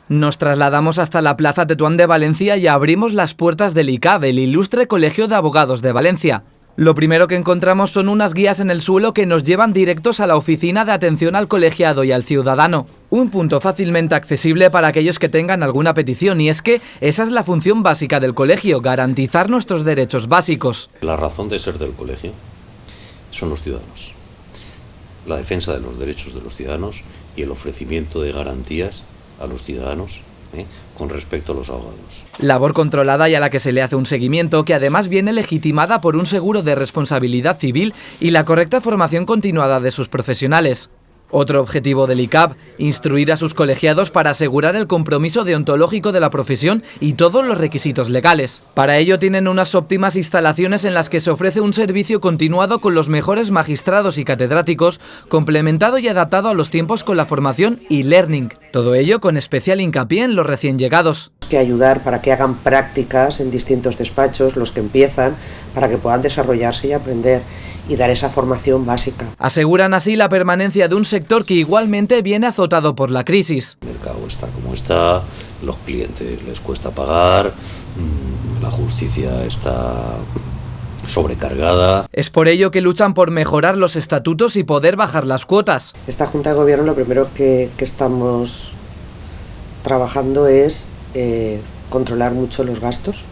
Nos trasladamos hasta la Plaza Tetuán de Valencia y abrimos las puertas del ICAB, el Ilustre Colegio de Abogados de Valencia. Lo primero que encontramos son unas guías en el suelo que nos llevan directos a la oficina de atención al colegiado y al ciudadano. Un punto fácilmente accesible para aquellos que tengan alguna petición, y es que esa es la función básica del colegio, garantizar nuestros derechos básicos. La razón de ser del colegio son los ciudadanos, la defensa de los derechos de los ciudadanos y el ofrecimiento de garantías a los ciudadanos con respecto a los abogados. Labor controlada y a la que se le hace un seguimiento, que además viene legitimada por un seguro de responsabilidad civil y la correcta formación continuada de sus profesionales. Otro objetivo del ICAB, instruir a sus colegiados para asegurar el compromiso deontológico de la profesión y todos los requisitos legales. Para ello tienen unas óptimas instalaciones en las que se ofrece un servicio continuado con los mejores magistrados y catedráticos, complementado y adaptado a los tiempos con la formación y learning. Todo ello con especial hincapié en los recién llegados. Que ayudar para que hagan prácticas en distintos despachos, los que empiezan, para que puedan desarrollarse y aprender y dar esa formación básica. Aseguran así la permanencia de un sector que igualmente viene azotado por la crisis. El mercado está como está, los clientes les cuesta pagar, la justicia está sobrecargada. Es por ello que luchan por mejorar los estatutos y poder bajar las cuotas. Esta Junta de Gobierno lo primero que estamos trabajando es controlar mucho los gastos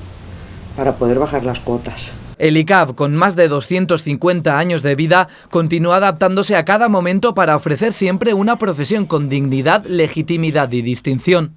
para poder bajar las cuotas. El ICAB, con más de 250 años de vida, continúa adaptándose a cada momento para ofrecer siempre una profesión con dignidad, legitimidad y distinción.